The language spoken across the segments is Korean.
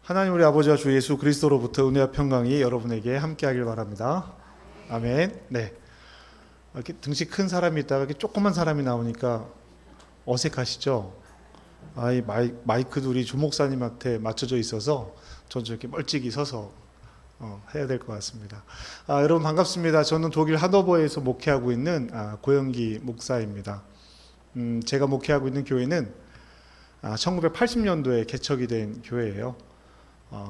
하나님 우리 아버지와 주 예수 그리스도로부터 은혜와 평강이 여러분에게 함께하길 바랍니다. 아멘. 네. 이렇게 등치 큰 사람이 있다가 이렇게 조그만 사람이 나오니까 어색하시죠? 이 마이크도 우리 조 목사님한테 맞춰져 있어서 전 저렇게 멀찍이 서서 해야 될 것 같습니다. 여러분 반갑습니다. 저는 독일 하노버에서 목회하고 있는 고영기 목사입니다. 제가 목회하고 있는 교회는 1980년도에 개척이 된 교회예요.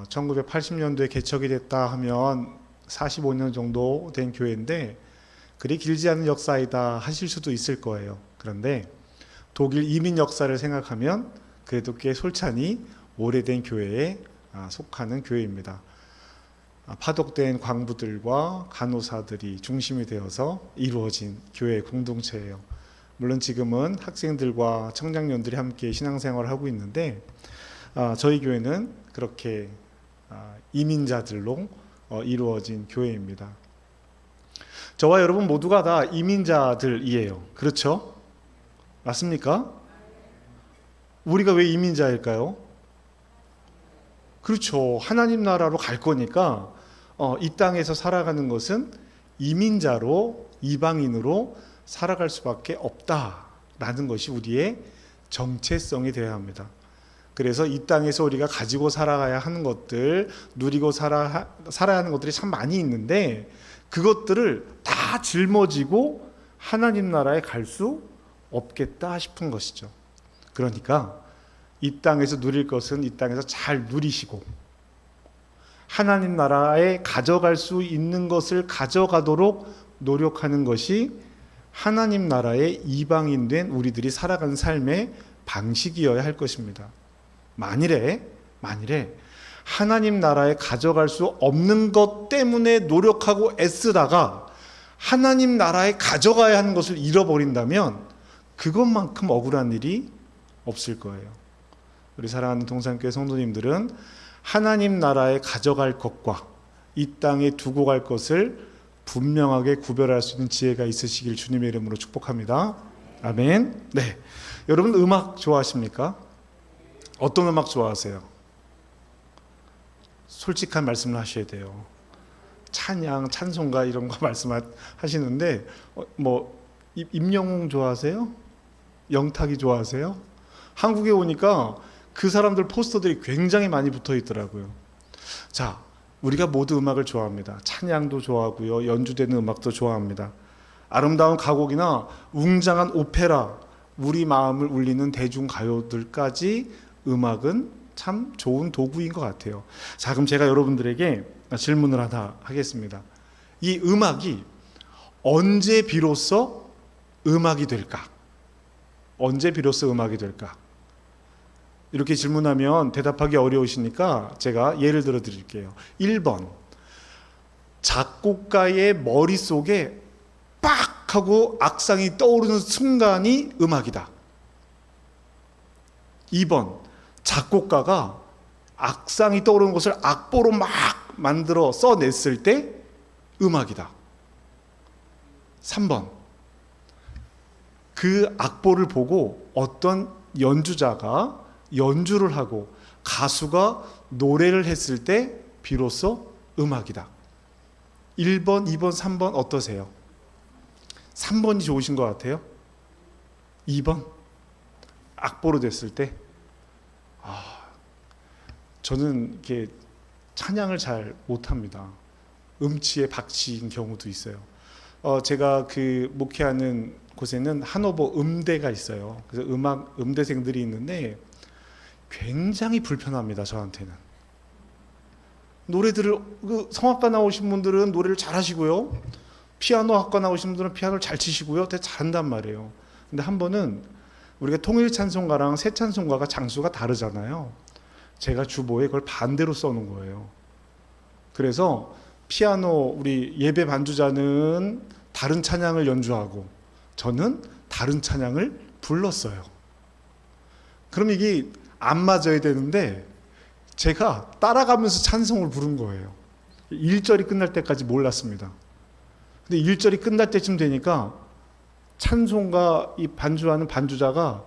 1980년도에 개척이 됐다 하면 45년 정도 된 교회인데 그리 길지 않은 역사이다 하실 수도 있을 거예요. 그런데 독일 이민 역사를 생각하면 그래도 꽤 솔찬히 오래된 교회에 속하는 교회입니다. 파독된 광부들과 간호사들이 중심이 되어서 이루어진 교회 공동체예요. 물론 지금은 학생들과 청장년들이 함께 신앙생활을 하고 있는데 저희 교회는 그렇게 이민자들로 이루어진 교회입니다. 저와 여러분 모두가 다 이민자들이에요. 그렇죠? 맞습니까? 우리가 왜 이민자일까요? 그렇죠. 하나님 나라로 갈 거니까 이 땅에서 살아가는 것은 이민자로, 이방인으로 살아갈 수밖에 없다라는 것이 우리의 정체성이 되어야 합니다. 그래서 이 땅에서 우리가 가지고 살아가야 하는 것들, 누리고 살아야 하는 것들이 참 많이 있는데 그것들을 다 짊어지고 하나님 나라에 갈 수 없겠다 싶은 것이죠. 그러니까 이 땅에서 누릴 것은 이 땅에서 잘 누리시고 하나님 나라에 가져갈 수 있는 것을 가져가도록 노력하는 것이 하나님 나라의 이방인 된 우리들이 살아가는 삶의 방식이어야 할 것입니다. 만일에 하나님 나라에 가져갈 수 없는 것 때문에 노력하고 애쓰다가 하나님 나라에 가져가야 하는 것을 잃어버린다면 그것만큼 억울한 일이 없을 거예요. 우리 사랑하는 동산교회 성도님들은 하나님 나라에 가져갈 것과 이 땅에 두고 갈 것을 분명하게 구별할 수 있는 지혜가 있으시길 주님의 이름으로 축복합니다. 아멘. 네, 여러분 음악 좋아하십니까? 어떤 음악 좋아하세요? 솔직한 말씀을 하셔야 돼요. 찬양, 찬송가 이런 거 말씀하시는데 임영웅 좋아하세요? 영탁이 좋아하세요? 한국에 오니까 그 사람들 포스터들이 굉장히 많이 붙어 있더라고요. 자, 우리가 모두 음악을 좋아합니다. 찬양도 좋아하고요, 연주되는 음악도 좋아합니다. 아름다운 가곡이나 웅장한 오페라, 우리 마음을 울리는 대중가요들까지 음악은 참 좋은 도구인 것 같아요. 자, 그럼 제가 여러분들에게 질문을 하나 하겠습니다. 이 음악이 언제 비로소 음악이 될까? 언제 비로소 음악이 될까? 이렇게 질문하면 대답하기 어려우시니까 제가 예를 들어 드릴게요. 1번, 작곡가의 머릿속에 빡 하고 악상이 떠오르는 순간이 음악이다. 2번, 작곡가가 악상이 떠오르는 것을 악보로 막 만들어 써냈을 때 음악이다. 3번, 그 악보를 보고 어떤 연주자가 연주를 하고 가수가 노래를 했을 때 비로소 음악이다. 1번, 2번, 3번 어떠세요? 3번이 좋으신 것 같아요? 2번? 악보로 됐을 때? 저는 이렇게 찬양을 잘 못합니다. 음치에 박치인 경우도 있어요. 제가 그 목회하는 곳에는 하노버 음대가 있어요. 그래서 음대생들이 있는데 굉장히 불편합니다. 저한테는. 노래들을 성악과 나오신 분들은 노래를 잘하시고요, 피아노 학과 나오신 분들은 피아노를 잘 치시고요, 되게 잘한단 말이에요. 근데 한 번은 우리가 통일 찬송가랑 새 찬송가가 장수가 다르잖아요. 제가 주보에 그걸 반대로 써놓은 거예요. 그래서 피아노 우리 예배 반주자는 다른 찬양을 연주하고 저는 다른 찬양을 불렀어요. 그럼 이게 안 맞아야 되는데 제가 따라가면서 찬송을 부른 거예요. 1절이 끝날 때까지 몰랐습니다. 근데 1절이 끝날 때쯤 되니까 찬송가 이 반주하는 반주자가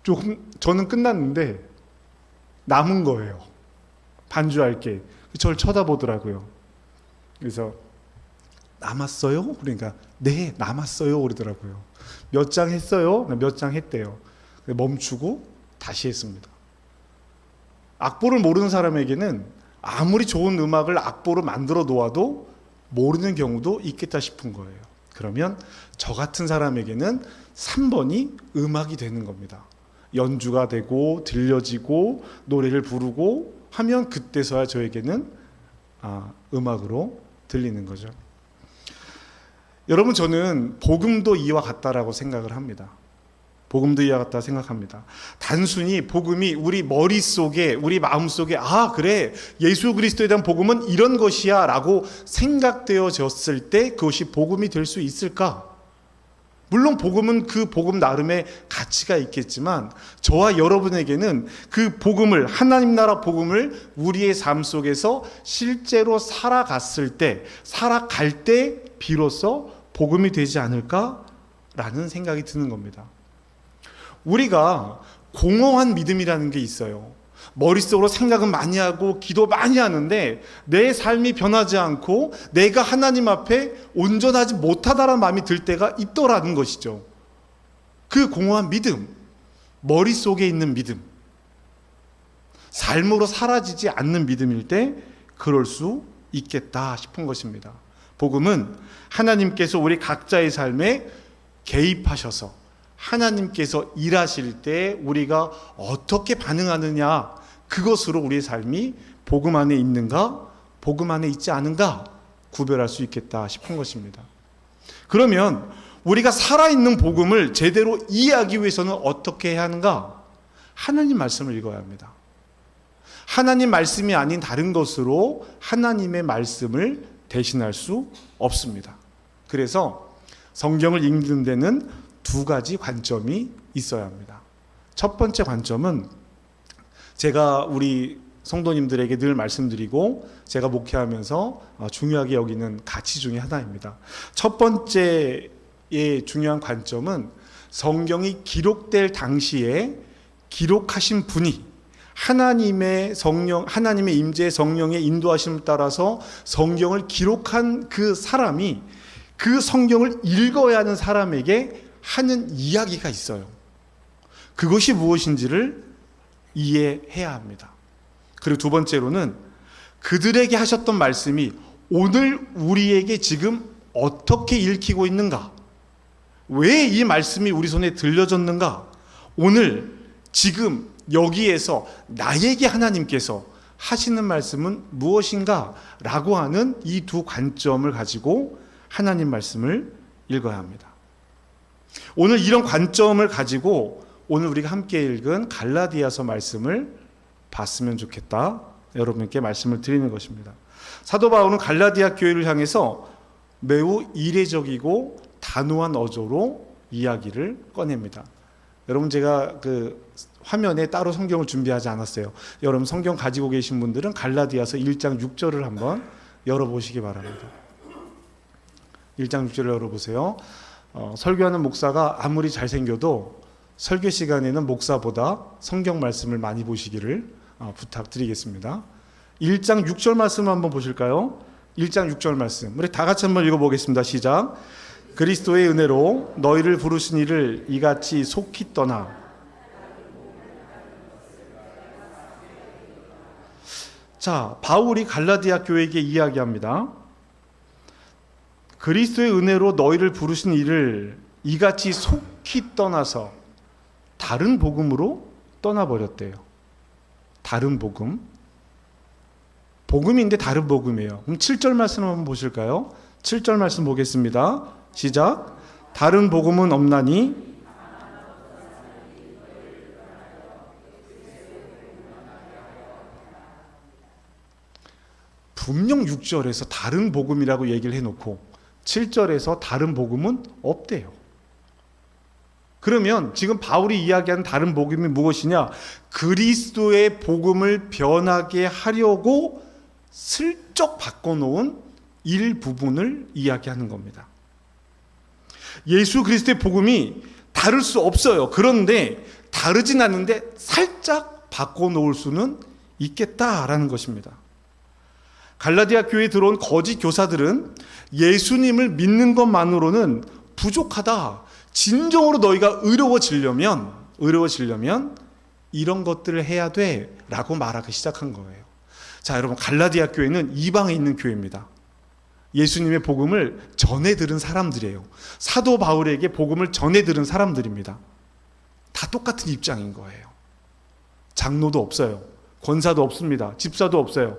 조금, 저는 끝났는데 남은 거예요. 반주할게. 저를 쳐다보더라고요. 그래서 남았어요? 그러니까 네, 남았어요. 그러더라고요. 몇 장 했어요? 몇 장 했대요. 멈추고 다시 했습니다. 악보를 모르는 사람에게는 아무리 좋은 음악을 악보로 만들어 놓아도 모르는 경우도 있겠다 싶은 거예요. 그러면 저 같은 사람에게는 3번이 음악이 되는 겁니다. 연주가 되고 들려지고 노래를 부르고 하면 그때서야 저에게는 음악으로 들리는 거죠. 여러분, 저는 복음도 이와 같다라고 생각을 합니다. 복음도 이와 같다 생각합니다. 단순히 복음이 우리 머릿속에, 우리 마음속에 그래, 예수 그리스도에 대한 복음은 이런 것이야 라고 생각되어졌을 때 그것이 복음이 될 수 있을까? 물론 복음은 그 복음 나름의 가치가 있겠지만 저와 여러분에게는 그 복음을, 하나님 나라 복음을 우리의 삶 속에서 실제로 살아갈 때 비로소 복음이 되지 않을까라는 생각이 드는 겁니다. 우리가 공허한 믿음이라는 게 있어요. 머릿속으로 생각은 많이 하고 기도 많이 하는데 내 삶이 변하지 않고 내가 하나님 앞에 온전하지 못하다라는 마음이 들 때가 있더라는 것이죠. 그 공허한 믿음, 머릿속에 있는 믿음, 삶으로 사라지지 않는 믿음일 때 그럴 수 있겠다 싶은 것입니다. 복음은 하나님께서 우리 각자의 삶에 개입하셔서 하나님께서 일하실 때 우리가 어떻게 반응하느냐, 그것으로 우리의 삶이 복음 안에 있는가, 복음 안에 있지 않은가 구별할 수 있겠다 싶은 것입니다. 그러면 우리가 살아있는 복음을 제대로 이해하기 위해서는 어떻게 해야 하는가? 하나님 말씀을 읽어야 합니다. 하나님 말씀이 아닌 다른 것으로 하나님의 말씀을 대신할 수 없습니다. 그래서 성경을 읽는 데는 두 가지 관점이 있어야 합니다. 첫 번째 관점은 제가 우리 성도님들에게 늘 말씀드리고 제가 목회하면서 중요하게 여기는 가치 중에 하나입니다. 첫 번째의 중요한 관점은 성경이 기록될 당시에 기록하신 분이 하나님의 임재 성령의 인도하심을 따라서 성경을 기록한 그 사람이 그 성경을 읽어야 하는 사람에게 하는 이야기가 있어요. 그것이 무엇인지를 이해해야 합니다. 그리고 두 번째로는 그들에게 하셨던 말씀이 오늘 우리에게 지금 어떻게 읽히고 있는가? 왜 이 말씀이 우리 손에 들려졌는가? 오늘 지금 여기에서 나에게 하나님께서 하시는 말씀은 무엇인가? 라고 하는 이 두 관점을 가지고 하나님 말씀을 읽어야 합니다. 오늘 이런 관점을 가지고 오늘 우리가 함께 읽은 갈라디아서 말씀을 봤으면 좋겠다, 여러분께 말씀을 드리는 것입니다. 사도 바울은 갈라디아 교회를 향해서 매우 이례적이고 단호한 어조로 이야기를 꺼냅니다. 여러분, 제가 그 화면에 따로 성경을 준비하지 않았어요. 여러분 성경 가지고 계신 분들은 갈라디아서 1장 6절을 한번 열어보시기 바랍니다. 1장 6절을 열어보세요. 설교하는 목사가 아무리 잘생겨도 설교 시간에는 목사보다 성경 말씀을 많이 보시기를 부탁드리겠습니다. 1장 6절 말씀 한번 보실까요? 1장 6절 말씀 우리 다 같이 한번 읽어보겠습니다. 시작. 그리스도의 은혜로 너희를 부르신 이를 이같이 속히 떠나. 자, 바울이 갈라디아 교회에게 이야기합니다. 그리스도의 은혜로 너희를 부르신 이를 이같이 속히 떠나서 다른 복음으로 떠나버렸대요. 다른 복음. 복음인데 다른 복음이에요. 그럼 7절 말씀 한번 보실까요? 7절 말씀 보겠습니다. 시작. 다른 복음은 없나니 분명 6절에서 다른 복음이라고 얘기를 해놓고 7절에서 다른 복음은 없대요. 그러면 지금 바울이 이야기하는 다른 복음이 무엇이냐? 그리스도의 복음을 변하게 하려고 슬쩍 바꿔놓은 일부분을 이야기하는 겁니다. 예수 그리스도의 복음이 다를 수 없어요. 그런데 다르진 않는데 살짝 바꿔놓을 수는 있겠다라는 것입니다. 갈라디아 교회에 들어온 거짓 교사들은 예수님을 믿는 것만으로는 부족하다. 진정으로 너희가 의로워지려면 이런 것들을 해야 돼 라고 말하기 시작한 거예요. 자, 여러분, 갈라디아 교회는 이방에 있는 교회입니다. 예수님의 복음을 전해 들은 사람들이에요. 사도 바울에게 복음을 전해 들은 사람들입니다. 다 똑같은 입장인 거예요. 장로도 없어요. 권사도 없습니다. 집사도 없어요.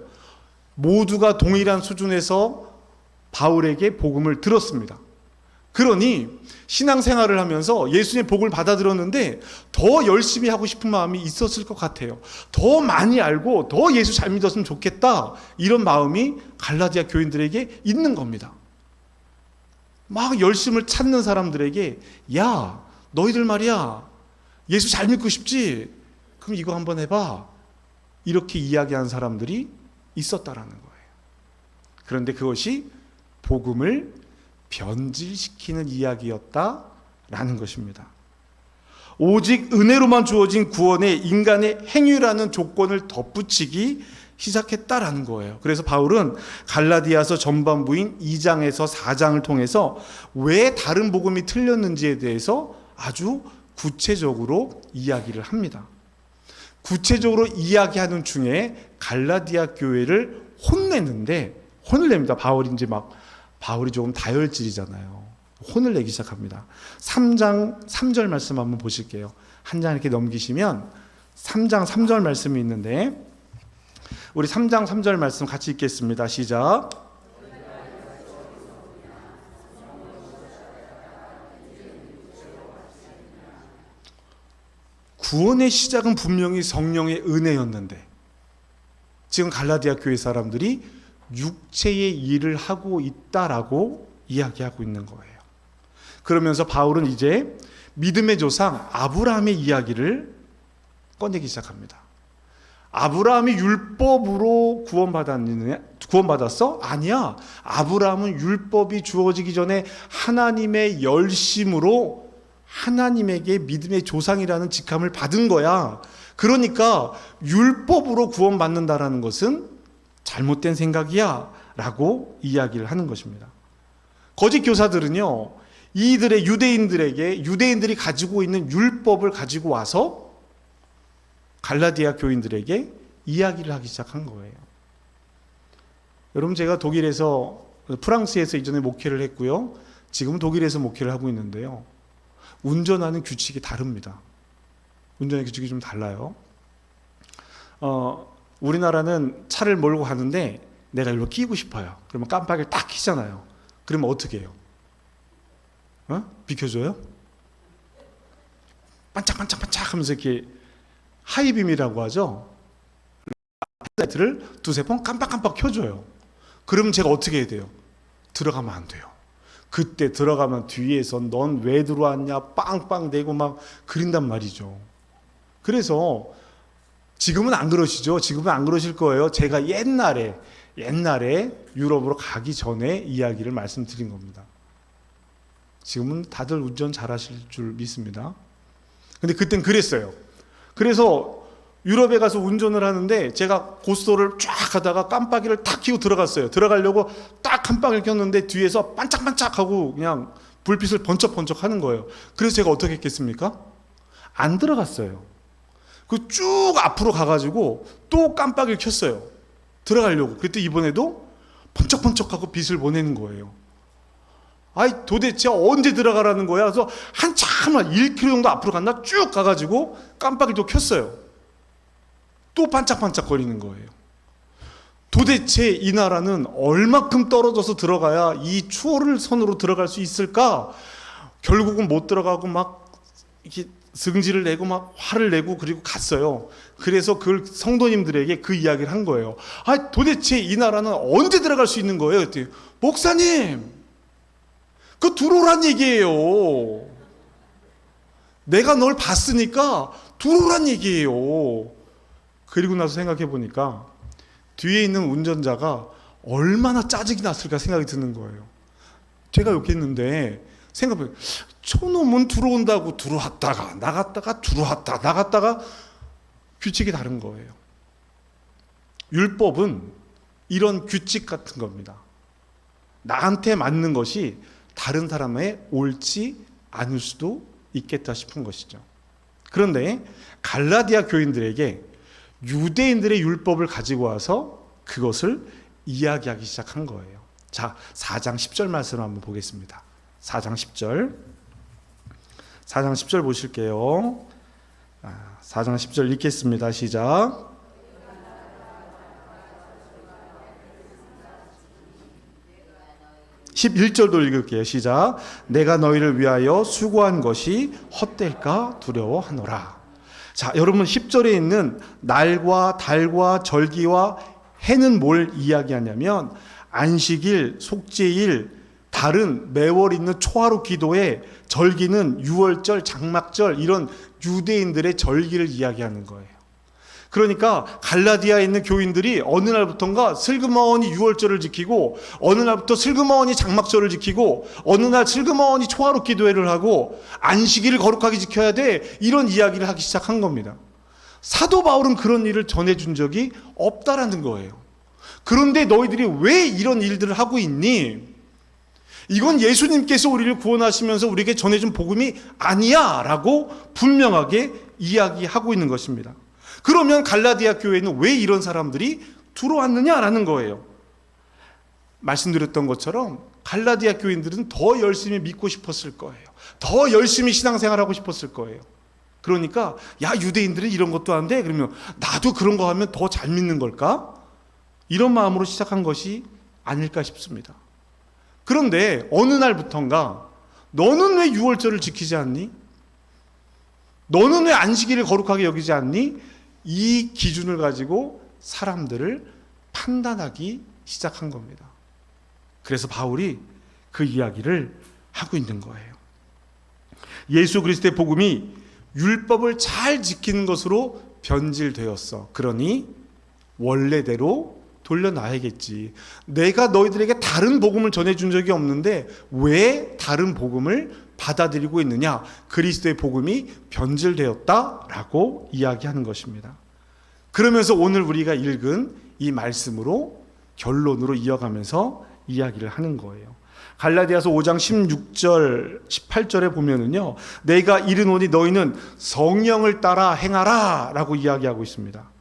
모두가 동일한 수준에서 바울에게 복음을 들었습니다. 그러니 신앙생활을 하면서 예수님의 복음을 받아들였는데 더 열심히 하고 싶은 마음이 있었을 것 같아요. 더 많이 알고 더 예수 잘 믿었으면 좋겠다, 이런 마음이 갈라디아 교인들에게 있는 겁니다. 막 열심을 찾는 사람들에게, 야, 너희들 말이야, 예수 잘 믿고 싶지? 그럼 이거 한번 해봐, 이렇게 이야기하는 사람들이 있었다라는 거예요. 그런데 그것이 복음을 변질시키는 이야기였다라는 것입니다. 오직 은혜로만 주어진 구원에 인간의 행위라는 조건을 덧붙이기 시작했다라는 거예요. 그래서 바울은 갈라디아서 전반부인 2장에서 4장을 통해서 왜 다른 복음이 틀렸는지에 대해서 아주 구체적으로 이야기를 합니다. 구체적으로 이야기하는 중에 갈라디아 교회를 혼을 냅니다. 바울이 조금 다혈질이잖아요. 혼을 내기 시작합니다. 3장 3절 말씀 한번 보실게요. 한 장 이렇게 넘기시면 3장 3절 말씀이 있는데, 우리 3장 3절 말씀 같이 읽겠습니다. 시작. 구원의 시작은 분명히 성령의 은혜였는데 지금 갈라디아 교회 사람들이 육체의 일을 하고 있다라고 이야기하고 있는 거예요. 그러면서 바울은 이제 믿음의 조상 아브라함의 이야기를 꺼내기 시작합니다. 아브라함이 율법으로 구원받았어? 아니야. 아브라함은 율법이 주어지기 전에 하나님의 열심으로 하나님에게 믿음의 조상이라는 직함을 받은 거야. 그러니까 율법으로 구원받는다라는 것은 잘못된 생각이야 라고 이야기를 하는 것입니다. 거짓 교사들은요, 이들의 유대인들이 가지고 있는 율법을 가지고 와서 갈라디아 교인들에게 이야기를 하기 시작한 거예요. 여러분, 제가 프랑스에서 이전에 목회를 했고요, 지금 독일에서 목회를 하고 있는데요, 운전하는 규칙이 다릅니다. 운전의 규칙이 좀 달라요. 우리나라는 차를 몰고 가는데 내가 일로 끼고 싶어요. 그러면 깜빡이를 딱 켜잖아요. 그러면 어떻게 해요? 비켜줘요? 반짝반짝반짝 하면서 이렇게 하이빔이라고 하죠. 라이트를 두세 번 깜빡깜빡 켜줘요. 그러면 제가 어떻게 해야 돼요? 들어가면 안 돼요. 그때 들어가면 뒤에서 넌 왜 들어왔냐 빵빵 대고 막 그린단 말이죠. 그래서 지금은 안 그러시죠? 지금은 안 그러실 거예요. 제가 옛날에 유럽으로 가기 전에 이야기를 말씀드린 겁니다. 지금은 다들 운전 잘하실 줄 믿습니다. 근데 그땐 그랬어요. 그래서 유럽에 가서 운전을 하는데 제가 고속도로를 쫙 가다가 깜빡이를 탁 켜고 들어갔어요. 들어가려고 딱 깜빡이를 켰는데 뒤에서 반짝반짝하고 그냥 불빛을 번쩍번쩍 하는 거예요. 그래서 제가 어떻게 했겠습니까? 안 들어갔어요. 그 쭉 앞으로 가가지고 또 깜빡이를 켰어요. 들어가려고. 그때 이번에도 번쩍번쩍하고 빛을 보내는 거예요. 아이, 도대체 언제 들어가라는 거야? 그래서 한참 1km 정도 앞으로 갔나 쭉 가가지고 깜빡이도 켰어요. 또 반짝반짝 거리는 거예요. 도대체 이 나라는 얼마큼 떨어져서 들어가야 이 추월을 선으로 들어갈 수 있을까? 결국은 못 들어가고 막 이렇게 승질을 내고 막 화를 내고 그리고 갔어요. 그래서 그 성도님들에게 그 이야기를 한 거예요. 아, 도대체 이 나라는 언제 들어갈 수 있는 거예요? 그랬더니, 목사님, 그거 들어오란 얘기예요. 내가 널 봤으니까 들어오란 얘기예요. 그리고 나서 생각해 보니까 뒤에 있는 운전자가 얼마나 짜증이 났을까 생각이 드는 거예요. 제가 욕했는데 생각해보니까 저놈은 들어온다고 들어왔다가 나갔다가 들어왔다 나갔다가 규칙이 다른 거예요. 율법은 이런 규칙 같은 겁니다. 나한테 맞는 것이 다른 사람에 옳지 않을 수도 있겠다 싶은 것이죠. 그런데 갈라디아 교인들에게 유대인들의 율법을 가지고 와서 그것을 이야기하기 시작한 거예요. 자, 4장 10절 말씀을 한번 보겠습니다. 4장 10절. 4장 10절 보실게요. 4장 10절 읽겠습니다. 시작. 11절도 읽을게요. 시작. 내가 너희를 위하여 수고한 것이 헛될까 두려워하노라. 자, 여러분 10절에 있는 날과 달과 절기와 해는 뭘 이야기하냐면 안식일, 속죄일, 다른 매월 있는 초하루 기도회, 절기는 유월절, 장막절 이런 유대인들의 절기를 이야기하는 거예요. 그러니까 갈라디아에 있는 교인들이 어느 날부터인가 슬그머니 유월절을 지키고 어느 날부터 슬그머니 장막절을 지키고 어느 날 슬그머니 초하루 기도회를 하고 안식일을 거룩하게 지켜야 돼, 이런 이야기를 하기 시작한 겁니다. 사도 바울은 그런 일을 전해준 적이 없다라는 거예요. 그런데 너희들이 왜 이런 일들을 하고 있니? 이건 예수님께서 우리를 구원하시면서 우리에게 전해준 복음이 아니야 라고 분명하게 이야기하고 있는 것입니다. 그러면 갈라디아 교회는 왜 이런 사람들이 들어왔느냐라는 거예요. 말씀드렸던 것처럼 갈라디아 교인들은 더 열심히 믿고 싶었을 거예요. 더 열심히 신앙생활하고 싶었을 거예요. 그러니까 야, 유대인들은 이런 것도 하는데 그러면 나도 그런 거 하면 더 잘 믿는 걸까? 이런 마음으로 시작한 것이 아닐까 싶습니다. 그런데 어느 날부턴가 너는 왜 유월절을 지키지 않니? 너는 왜 안식일을 거룩하게 여기지 않니? 이 기준을 가지고 사람들을 판단하기 시작한 겁니다. 그래서 바울이 그 이야기를 하고 있는 거예요. 예수 그리스도의 복음이 율법을 잘 지키는 것으로 변질되었어. 그러니 원래대로 돌려놔야겠지. 내가 너희들에게 다른 복음을 전해준 적이 없는데 왜 다른 복음을 받아들이고 있느냐? 그리스도의 복음이 변질되었다라고 이야기하는 것입니다. 그러면서 오늘 우리가 읽은 이 말씀으로 결론으로 이어가면서 이야기를 하는 거예요. 갈라디아서 5장 16절 18절에 보면은요, 내가 이르노니 너희는 성령을 따라 행하라 라고 이야기하고 있습니다.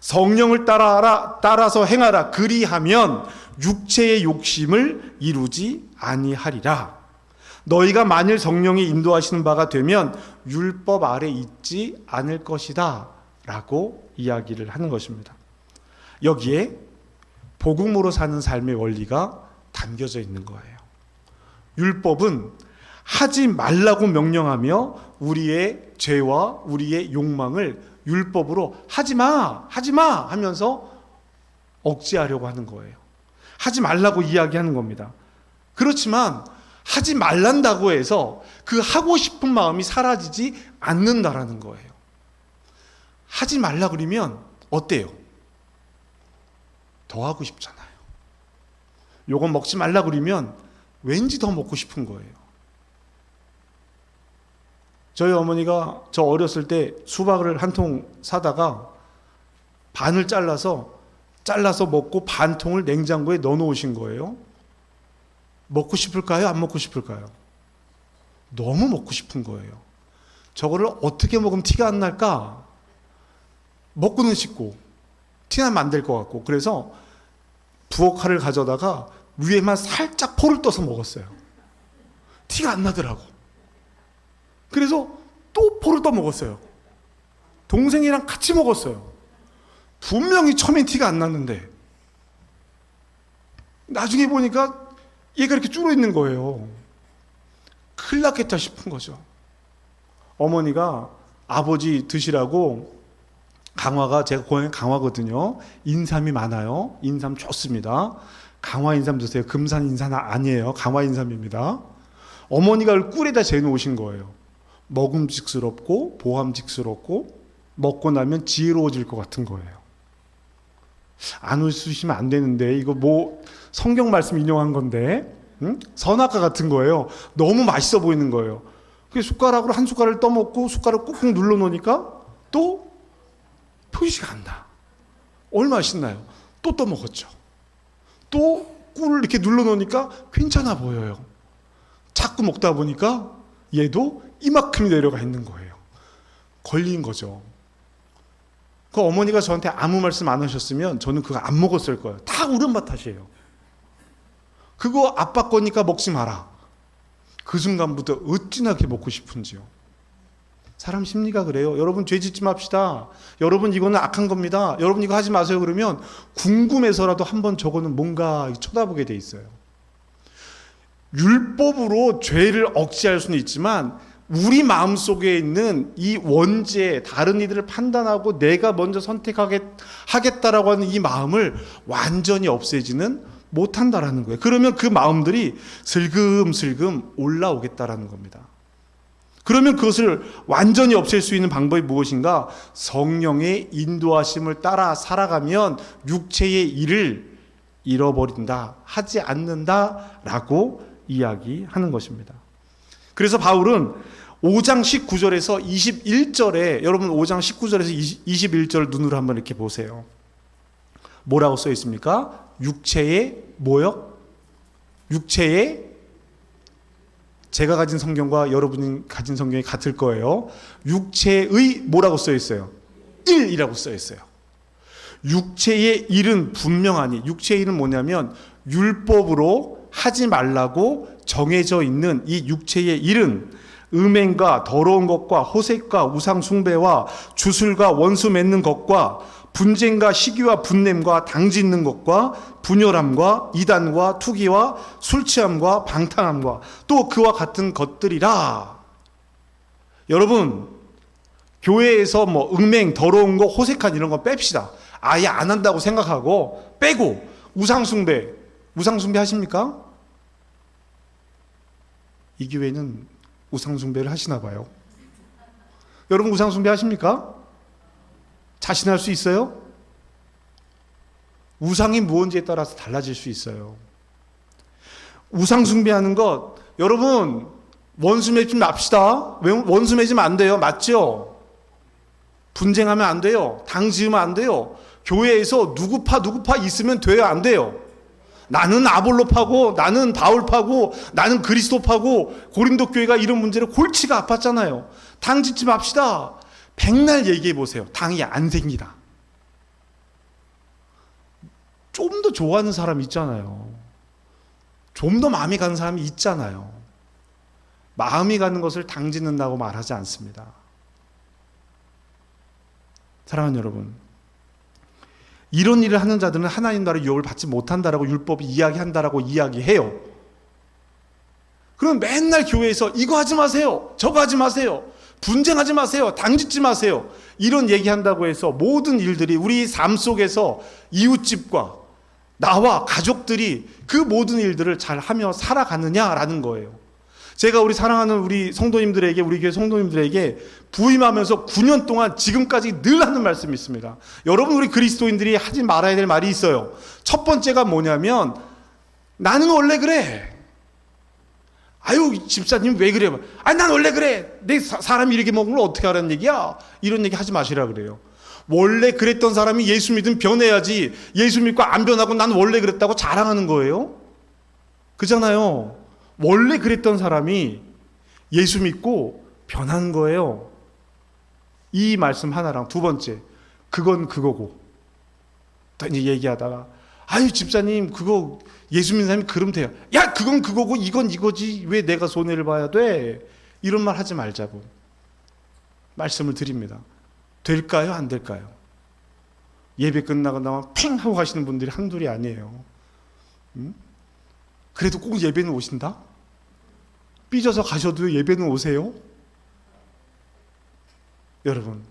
성령을 따라서 행하라. 그리하면 육체의 욕심을 이루지 아니하리라. 너희가 만일 성령이 인도하시는 바가 되면 율법 아래 있지 않을 것이다 라고 이야기를 하는 것입니다. 여기에 복음으로 사는 삶의 원리가 담겨져 있는 거예요. 율법은 하지 말라고 명령하며 우리의 죄와 우리의 욕망을 율법으로 하지마 하면서 억제하려고 하는 거예요. 하지 말라고 이야기하는 겁니다. 그렇지만 하지 말란다고 해서 그 하고 싶은 마음이 사라지지 않는다라는 거예요. 하지 말라 그러면 어때요? 더 하고 싶잖아요. 요건 먹지 말라 그러면 왠지 더 먹고 싶은 거예요. 저희 어머니가 저 어렸을 때 수박을 한 통 사다가 반을 잘라서 먹고 반 통을 냉장고에 넣어 놓으신 거예요. 먹고 싶을까요? 안 먹고 싶을까요? 너무 먹고 싶은 거예요. 저거를 어떻게 먹으면 티가 안 날까? 먹고는 싶고 티나면 안 될 것 같고, 그래서 부엌칼을 가져다가 위에만 살짝 포를 떠서 먹었어요. 티가 안 나더라고. 그래서 또 포를 떠 먹었어요. 동생이랑 같이 먹었어요. 분명히 처음엔 티가 안 났는데 나중에 보니까 얘가 이렇게 줄어 있는 거예요. 큰일 났겠다 싶은 거죠. 어머니가 아버지 드시라고 강화가, 제가 고향이 강화거든요. 인삼이 많아요. 인삼 좋습니다. 강화 인삼 드세요. 금산 인삼 아니에요. 강화 인삼입니다. 어머니가 그걸 꿀에다 재놓으신 거예요. 먹음직스럽고 보함직스럽고 먹고 나면 지혜로워질 것 같은 거예요. 안 웃으시면 안 되는데 이거 뭐 성경 말씀 인용한 건데, 응? 선악과 같은 거예요. 너무 맛있어 보이는 거예요. 그래서 숟가락으로 한 숟갈을 떠먹고 숟가락 꾹꾹 눌러 놓으니까 또 표시가 안 나. 얼마나 신나요? 또 떠먹었죠. 또 꿀을 이렇게 눌러놓으니까 괜찮아 보여요. 자꾸 먹다 보니까 얘도 이만큼이 내려가 있는 거예요. 걸린 거죠. 그 어머니가 저한테 아무 말씀 안 하셨으면 저는 그거 안 먹었을 거예요. 다 우리 엄마 탓이에요. 그거 아빠 거니까 먹지 마라. 그 순간부터 어찌나 그렇게 먹고 싶은지요. 사람 심리가 그래요. 여러분 죄 짓지 맙시다. 여러분 이거는 악한 겁니다. 여러분 이거 하지 마세요. 그러면 궁금해서라도 한번 저거는 뭔가 쳐다보게 돼 있어요. 율법으로 죄를 억제할 수는 있지만 우리 마음속에 있는 이 원죄, 다른 이들을 판단하고 내가 먼저 선택하겠다라고 하는 이 마음을 완전히 없애지는 못한다라는 거예요. 그러면 그 마음들이 슬금슬금 올라오겠다라는 겁니다. 그러면 그것을 완전히 없앨 수 있는 방법이 무엇인가? 성령의 인도하심을 따라 살아가면 육체의 일을 잃어버린다, 하지 않는다라고 이야기하는 것입니다. 그래서 바울은 5장 19절에서 21절에, 여러분 5장 19절에서 21절 눈으로 한번 이렇게 보세요. 뭐라고 써 있습니까? 육체의 뭐요? 육체의, 제가 가진 성경과 여러분이 가진 성경이 같을 거예요. 육체의 뭐라고 써 있어요? 일이라고 써 있어요. 육체의 일은 분명하니, 육체의 일은 뭐냐면 율법으로 하지 말라고 정해져 있는 이 육체의 일은 음행과 더러운 것과 호색과 우상 숭배와 주술과 원수 맺는 것과 분쟁과 시기와 분냄과 당짓는 것과 분열함과 이단과 투기와 술취함과 방탕함과 또 그와 같은 것들이라. 여러분, 교회에서 뭐 음행, 더러운 거, 호색한 이런 거 뺍시다. 아예 안 한다고 생각하고 빼고, 우상 숭배 하십니까? 이 교회는 우상 숭배를 하시나 봐요. 여러분 우상 숭배 하십니까? 자신할 수 있어요? 우상이 무엇인지에 따라서 달라질 수 있어요. 우상 숭배하는 것, 여러분 원수 맺지 맙시다. 원수 맺으면 안 돼요. 맞죠? 분쟁하면 안 돼요. 당 지으면 안 돼요. 교회에서 누구파 있으면 돼요? 안 돼요? 나는 아볼로파고 나는 바울파고 나는 그리스도파고 고린도 교회가 이런 문제로 골치가 아팠잖아요. 당 짓지 맙시다. 백날 얘기해 보세요. 당이 안 생기다. 좀 더 좋아하는 사람 있잖아요. 좀 더 마음이 가는 사람이 있잖아요. 마음이 가는 것을 당 짓는다고 말하지 않습니다. 사랑하는 여러분, 이런 일을 하는 자들은 하나님 나라의 유업을 받지 못한다라고 율법이 이야기한다라고 이야기해요. 그럼 맨날 교회에서 이거 하지 마세요, 저거 하지 마세요, 분쟁하지 마세요, 당짓지 마세요, 이런 얘기한다고 해서 모든 일들이 우리 삶 속에서 이웃집과 나와 가족들이 그 모든 일들을 잘 하며 살아가느냐라는 거예요. 제가 우리 사랑하는 우리 성도님들에게, 우리 교회 성도님들에게 부임하면서 9년 동안 지금까지 늘 하는 말씀이 있습니다. 여러분, 우리 그리스도인들이 하지 말아야 될 말이 있어요. 첫 번째가 뭐냐면, 나는 원래 그래. 아유, 집사님 왜 그래? 아니, 난 원래 그래. 내 사람이 이렇게 먹으면 어떻게 하라는 얘기야? 이런 얘기 하지 마시라 그래요. 원래 그랬던 사람이 예수 믿으면 변해야지, 예수 믿고 안 변하고 난 원래 그랬다고 자랑하는 거예요? 그잖아요. 원래 그랬던 사람이 예수 믿고 변한 거예요. 이 말씀 하나랑 두 번째, 그건 그거고. 또 이제 얘기하다가, 아유 집사님 그거 예수 믿는 사람이 그러면 돼요. 야, 그건 그거고 이건 이거지, 왜 내가 손해를 봐야 돼? 이런 말 하지 말자고 말씀을 드립니다. 될까요? 안 될까요? 예배 끝나고 나면 팽 하고 가시는 분들이 한둘이 아니에요. 그래도 꼭 예배는 오신다? 삐져서 가셔도 예배는 오세요? 여러분,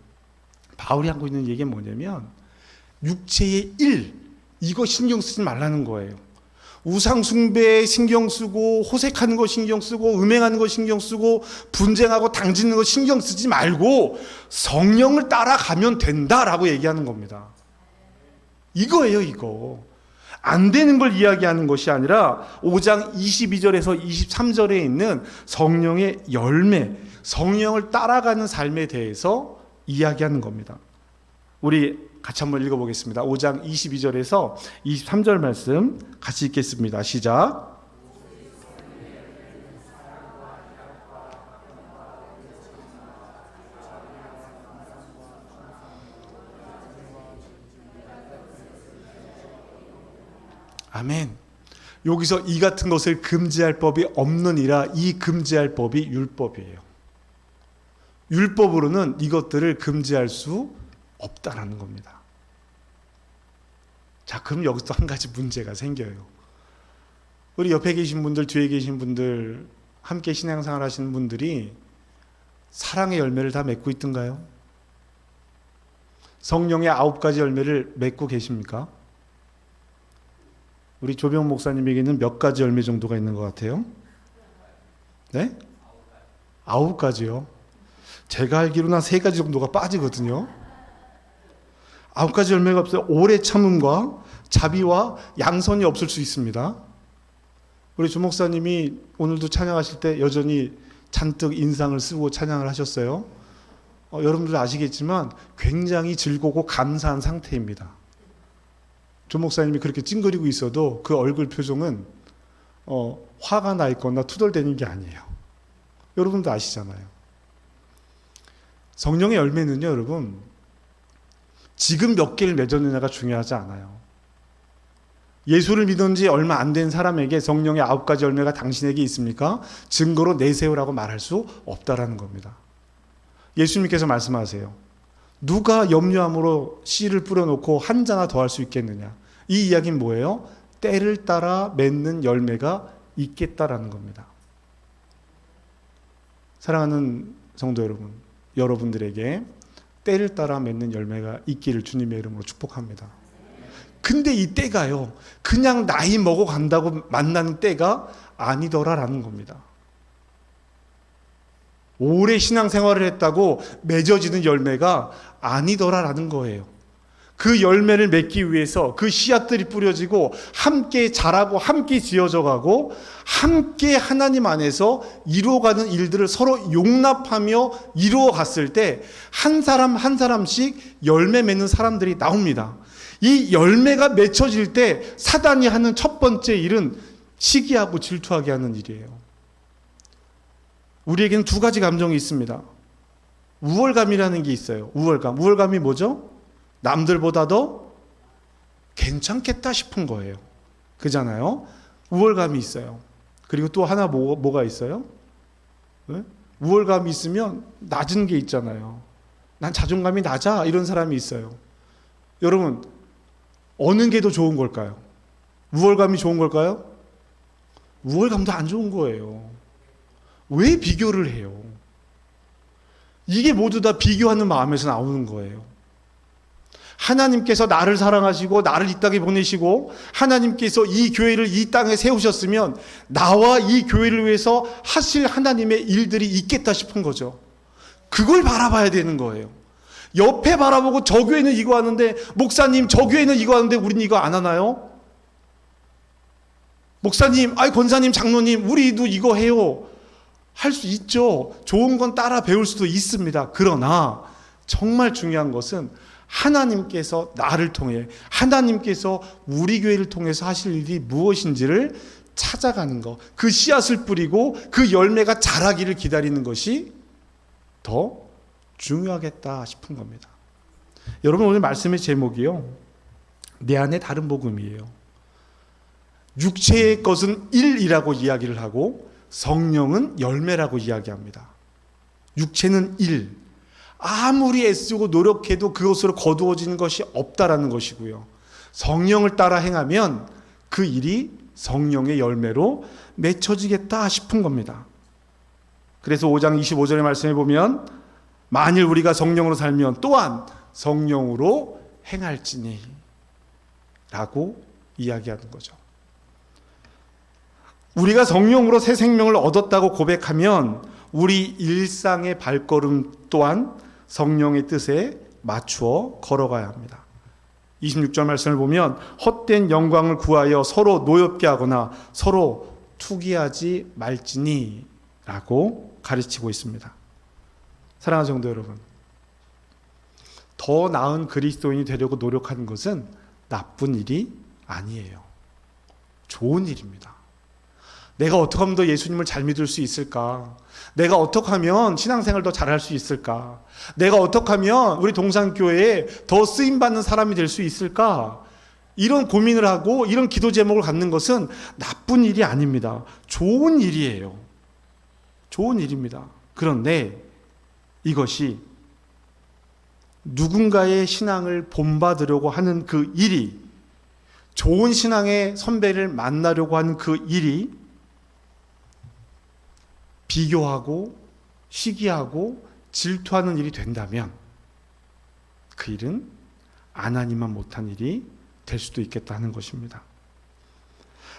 바울이 하고 있는 얘기는 뭐냐면 육체의 일, 이거 신경 쓰지 말라는 거예요. 우상 숭배에 신경 쓰고, 호색하는 거 신경 쓰고, 음행하는 거 신경 쓰고, 분쟁하고 당짓는 거 신경 쓰지 말고 성령을 따라가면 된다라고 얘기하는 겁니다. 이거예요, 이거. 안 되는 걸 이야기하는 것이 아니라 5장 22절에서 23절에 있는 성령의 열매, 성령을 따라가는 삶에 대해서 이야기하는 겁니다. 우리 같이 한번 읽어보겠습니다. 5장 22절에서 23절 말씀 같이 읽겠습니다. 시작. 아멘. 여기서 이 같은 것을 금지할 법이 없느니라, 이 금지할 법이 율법이에요. 율법으로는 이것들을 금지할 수 없다라는 겁니다. 자, 그럼 여기서 한 가지 문제가 생겨요. 우리 옆에 계신 분들, 뒤에 계신 분들, 함께 신앙생활 하시는 분들이 사랑의 열매를 다 맺고 있던가요? 성령의 9가지 열매를 맺고 계십니까? 우리 조병 목사님에게는 몇 가지 열매 정도가 있는 것 같아요? 네? 9가지요. 제가 알기로는 한 3가지 정도가 빠지거든요. 9가지 열매가 없어요. 오래 참음과 자비와 양선이 없을 수 있습니다. 우리 조 목사님이 오늘도 찬양하실 때 여전히 잔뜩 인상을 쓰고 찬양을 하셨어요. 여러분들 아시겠지만 굉장히 즐겁고 감사한 상태입니다. 조 목사님이 그렇게 찡그리고 있어도 그 얼굴 표정은 화가 나 있거나 투덜대는 게 아니에요. 여러분도 아시잖아요. 성령의 열매는요, 여러분, 지금 몇 개를 맺었느냐가 중요하지 않아요. 예수를 믿은 지 얼마 안 된 사람에게 성령의 9가지 열매가 당신에게 있습니까? 증거로 내세우라고 말할 수 없다라는 겁니다. 예수님께서 말씀하세요. 누가 염려함으로 씨를 뿌려놓고 한 자나 더 할 수 있겠느냐? 이 이야기는 뭐예요? 때를 따라 맺는 열매가 있겠다라는 겁니다. 사랑하는 성도 여러분, 여러분들에게 때를 따라 맺는 열매가 있기를 주님의 이름으로 축복합니다. 근데 이 때가요, 그냥 나이 먹어간다고 만나는 때가 아니더라라는 겁니다. 오래 신앙생활을 했다고 맺어지는 열매가 아니더라라는 거예요. 그 열매를 맺기 위해서 그 씨앗들이 뿌려지고 함께 자라고 함께 지어져가고 함께 하나님 안에서 이루어가는 일들을 서로 용납하며 이루어갔을 때 한 사람 한 사람씩 열매 맺는 사람들이 나옵니다. 이 열매가 맺혀질 때 사단이 하는 첫 번째 일은 시기하고 질투하게 하는 일이에요. 우리에게는 2가지 감정이 있습니다. 우월감이라는 게 있어요. 우월감. 우월감이 뭐죠? 남들보다 더 괜찮겠다 싶은 거예요. 그잖아요. 우월감이 있어요. 그리고 또 하나 뭐가 있어요? 네? 우월감이 있으면 낮은 게 있잖아요. 난 자존감이 낮아, 이런 사람이 있어요. 여러분, 어느 게 더 좋은 걸까요? 우월감이 좋은 걸까요? 우월감도 안 좋은 거예요. 왜 비교를 해요? 이게 모두 다 비교하는 마음에서 나오는 거예요. 하나님께서 나를 사랑하시고 나를 이 땅에 보내시고 하나님께서 이 교회를 이 땅에 세우셨으면 나와 이 교회를 위해서 하실 하나님의 일들이 있겠다 싶은 거죠. 그걸 바라봐야 되는 거예요. 옆에 바라보고 저 교회는 이거 하는데, 목사님 저 교회는 이거 하는데 우린 이거 안 하나요? 목사님, 권사님, 장로님, 우리도 이거 해요. 할 수 있죠. 좋은 건 따라 배울 수도 있습니다. 그러나 정말 중요한 것은 하나님께서 나를 통해, 하나님께서 우리 교회를 통해서 하실 일이 무엇인지를 찾아가는 것, 그 씨앗을 뿌리고 그 열매가 자라기를 기다리는 것이 더 중요하겠다 싶은 겁니다. 여러분, 오늘 말씀의 제목이요, 내 안에 다른 복음이에요. 육체의 것은 일이라고 이야기를 하고 성령은 열매라고 이야기합니다. 육체는 일, 아무리 애쓰고 노력해도 그것으로 거두어지는 것이 없다라는 것이고요. 성령을 따라 행하면 그 일이 성령의 열매로 맺혀지겠다 싶은 겁니다. 그래서 5장 25절의 말씀에 보면 만일 우리가 성령으로 살면 또한 성령으로 행할지니 라고 이야기하는 거죠. 우리가 성령으로 새 생명을 얻었다고 고백하면 우리 일상의 발걸음 또한 성령의 뜻에 맞추어 걸어가야 합니다. 26절 말씀을 보면 헛된 영광을 구하여 서로 노엽게 하거나 서로 투기하지 말지니 라고 가르치고 있습니다. 사랑하는 성도 여러분, 더 나은 그리스도인이 되려고 노력하는 것은 나쁜 일이 아니에요. 좋은 일입니다. 내가 어떻게 하면 더 예수님을 잘 믿을 수 있을까? 내가 어떻게 하면 신앙생활 더 잘할 수 있을까? 내가 어떻게 하면 우리 동산교회에 더 쓰임받는 사람이 될 수 있을까? 이런 고민을 하고 이런 기도 제목을 갖는 것은 나쁜 일이 아닙니다. 좋은 일이에요. 좋은 일입니다. 그런데 이것이 누군가의 신앙을 본받으려고 하는 그 일이, 좋은 신앙의 선배를 만나려고 하는 그 일이 비교하고 시기하고 질투하는 일이 된다면 그 일은 안 하니만 못한 일이 될 수도 있겠다 하는 것입니다.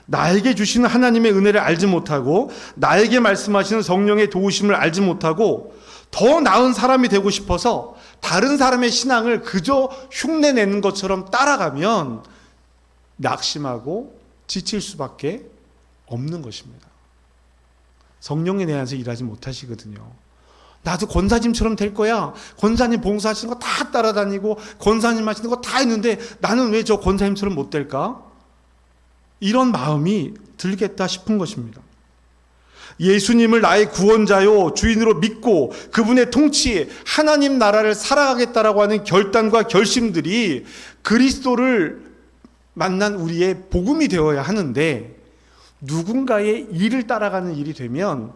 나에게 주시는 하나님의 은혜를 알지 못하고 나에게 말씀하시는 성령의 도우심을 알지 못하고 더 나은 사람이 되고 싶어서 다른 사람의 신앙을 그저 흉내내는 것처럼 따라가면 낙심하고 지칠 수밖에 없는 것입니다. 성령이 내 안에서 일하지 못하시거든요. 나도 권사님처럼 될 거야. 권사님 봉사하시는 거 다 따라다니고 권사님 하시는 거 다 했는데 나는 왜 저 권사님처럼 못 될까? 이런 마음이 들겠다 싶은 것입니다. 예수님을 나의 구원자요 주인으로 믿고 그분의 통치에 하나님 나라를 살아가겠다라고 하는 결단과 결심들이 그리스도를 만난 우리의 복음이 되어야 하는데, 누군가의 일을 따라가는 일이 되면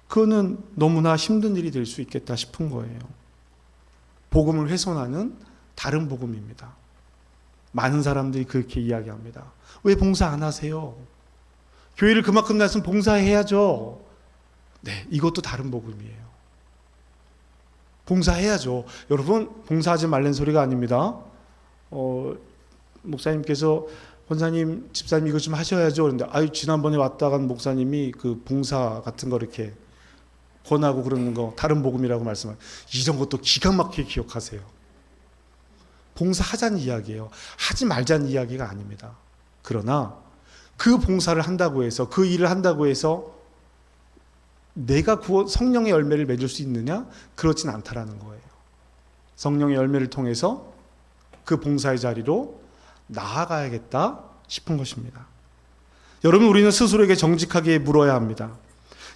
그거는 너무나 힘든 일이 될 수 있겠다 싶은 거예요. 복음을 훼손하는 다른 복음입니다. 많은 사람들이 그렇게 이야기합니다. 왜 봉사 안 하세요? 교회를 그만큼 났으면 봉사해야죠. 네, 이것도 다른 복음이에요. 봉사해야죠. 여러분, 봉사하지 말라는 소리가 아닙니다. 목사님께서 권사님, 집사님 이거 좀 하셔야죠. 그런데 지난번에 왔다 간 목사님이 그 봉사 같은 거 이렇게 권하고 그러는 거 다른 복음이라고 말씀하세요. 이런 것도 기가 막히게 기억하세요. 봉사하자는 이야기예요. 하지 말자는 이야기가 아닙니다. 그러나 그 봉사를 한다고 해서, 그 일을 한다고 해서 내가 성령의 열매를 맺을 수 있느냐? 그렇진 않다라는 거예요. 성령의 열매를 통해서 그 봉사의 자리로 나아가야겠다 싶은 것입니다. 여러분, 우리는 스스로에게 정직하게 물어야 합니다.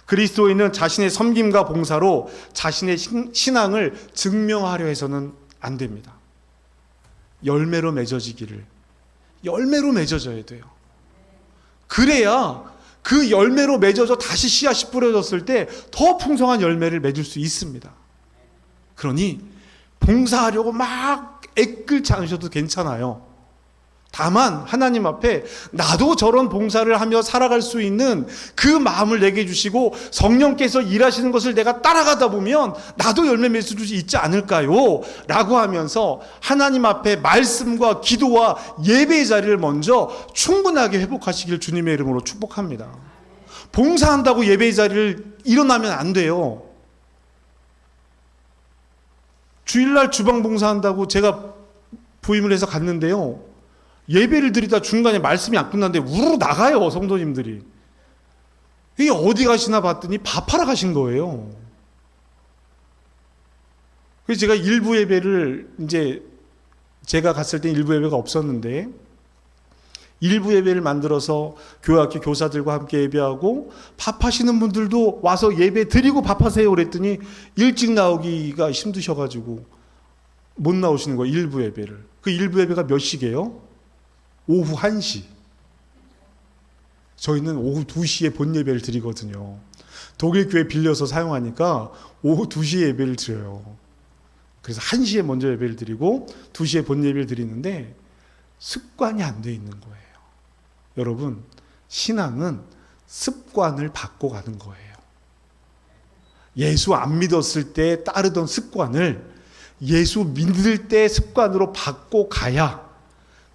그리스도인은 자신의 섬김과 봉사로 자신의 신앙을 증명하려 해서는 안 됩니다. 열매로 맺어지기를, 열매로 맺어져야 돼요. 그래야 그 열매로 맺어져 다시 씨앗이 뿌려졌을 때 더 풍성한 열매를 맺을 수 있습니다. 그러니 봉사하려고 막 애끓지 않으셔도 괜찮아요. 다만 하나님 앞에 나도 저런 봉사를 하며 살아갈 수 있는 그 마음을 내게 주시고 성령께서 일하시는 것을 내가 따라가다 보면 나도 열매 맺을 수 있지 않을까요? 라고 하면서 하나님 앞에 말씀과 기도와 예배의 자리를 먼저 충분하게 회복하시길 주님의 이름으로 축복합니다. 봉사한다고 예배의 자리를 일어나면 안 돼요. 주일날 주방 봉사한다고 제가 부임을 해서 갔는데요, 예배를 드리다 중간에 말씀이 안 끝났는데 우르르 나가요, 성도님들이. 이게 어디 가시나 봤더니 밥하러 가신 거예요. 그래서 제가 일부 예배를, 이제 제가 갔을 때 일부 예배가 없었는데 일부 예배를 만들어서 교회학교 교사들과 함께 예배하고 밥하시는 분들도 와서 예배 드리고 밥하세요 그랬더니 일찍 나오기가 힘드셔가지고 못 나오시는 거예요, 일부 예배를. 그 일부 예배가 몇 시게요? 오후 1시. 저희는 오후 2시에 본 예배를 드리거든요. 독일 교회 빌려서 사용하니까 오후 2시에 예배를 드려요. 그래서 1시에 먼저 예배를 드리고 2시에 본 예배를 드리는데 습관이 안 돼 있는 거예요. 여러분, 신앙은 습관을 바꿔 가는 거예요. 예수 안 믿었을 때 따르던 습관을 예수 믿을 때 습관으로 바꿔 가야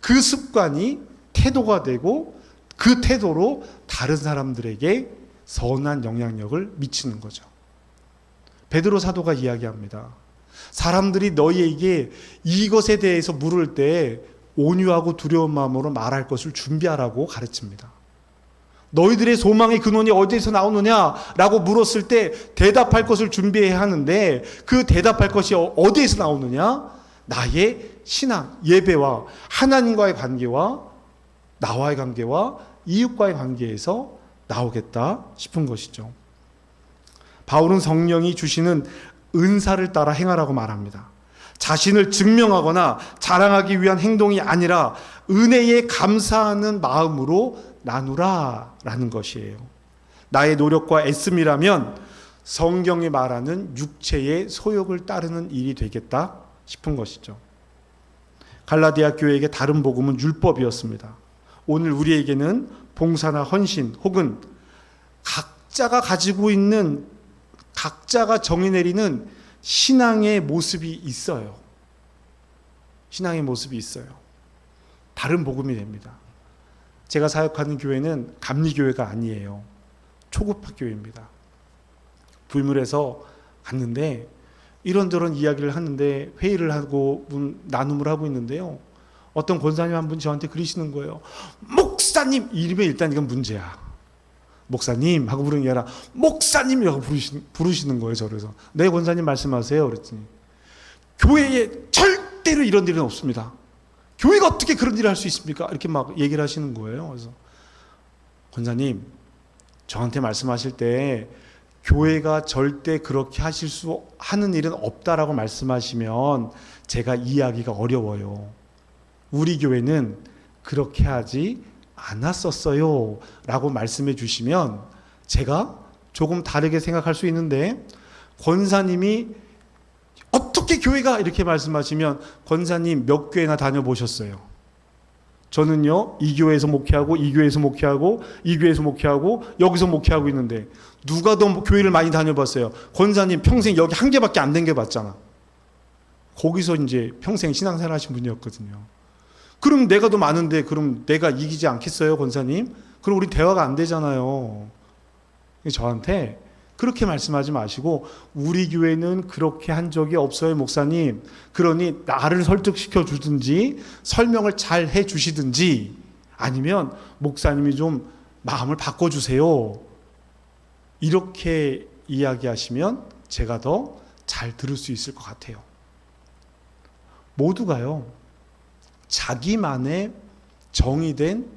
그 습관이 태도가 되고 그 태도로 다른 사람들에게 선한 영향력을 미치는 거죠. 베드로 사도가 이야기합니다. 사람들이 너희에게 이것에 대해서 물을 때 온유하고 두려운 마음으로 말할 것을 준비하라고 가르칩니다. 너희들의 소망의 근원이 어디에서 나오느냐라고 물었을 때 대답할 것을 준비해야 하는데 그 대답할 것이 어디에서 나오느냐? 나의 신앙, 예배와 하나님과의 관계와 나와의 관계와 이웃과의 관계에서 나오겠다 싶은 것이죠. 바울은 성령이 주시는 은사를 따라 행하라고 말합니다. 자신을 증명하거나 자랑하기 위한 행동이 아니라 은혜에 감사하는 마음으로 나누라라는 것이에요. 나의 노력과 애씀이라면 성경이 말하는 육체의 소욕을 따르는 일이 되겠다 싶은 것이죠. 갈라디아 교회에게 다른 복음은 율법이었습니다. 오늘 우리에게는 봉사나 헌신 혹은 각자가 가지고 있는, 각자가 정의 내리는 신앙의 모습이 있어요. 신앙의 모습이 있어요. 다른 복음이 됩니다. 제가 사역하는 교회는 감리교회가 아니에요. 초급학 교회입니다. 불물에서 갔는데 이런저런 이야기를 하는데, 회의를 하고 나눔을 하고 있는데요, 어떤 권사님 한 분 저한테 그러시는 거예요. 목사님! 이름에 일단 이건 문제야. 목사님 하고 부르는 게 아니라 목사님이라고 부르시는 거예요. 저래서 네, 권사님 말씀하세요 그랬더니, 교회에 절대로 이런 일은 없습니다. 교회가 어떻게 그런 일을 할 수 있습니까? 이렇게 막 얘기를 하시는 거예요. 그래서 권사님, 저한테 말씀하실 때 교회가 절대 그렇게 하는 일은 없다라고 말씀하시면 제가 이해하기가 어려워요. 우리 교회는 그렇게 하지 않았었어요 라고 말씀해 주시면 제가 조금 다르게 생각할 수 있는데, 권사님이 어떻게 교회가 이렇게 말씀하시면, 권사님 몇 교회나 다녀보셨어요? 저는요, 이 교회에서 목회하고 이 교회에서 목회하고 이 교회에서 목회하고 여기서 목회하고 있는데 누가 더 교회를 많이 다녀봤어요? 권사님 평생 여기 한 개밖에 안 댕겨봤잖아. 거기서 이제 평생 신앙생활 하신 분이었거든요. 그럼 내가 더 많은데 그럼 내가 이기지 않겠어요, 권사님? 그럼 우리 대화가 안 되잖아요. 저한테 그렇게 말씀하지 마시고, 우리 교회는 그렇게 한 적이 없어요, 목사님. 그러니 나를 설득시켜 주든지 설명을 잘 해 주시든지, 아니면 목사님이 좀 마음을 바꿔주세요. 이렇게 이야기하시면 제가 더 잘 들을 수 있을 것 같아요. 모두가요, 자기만의 정의된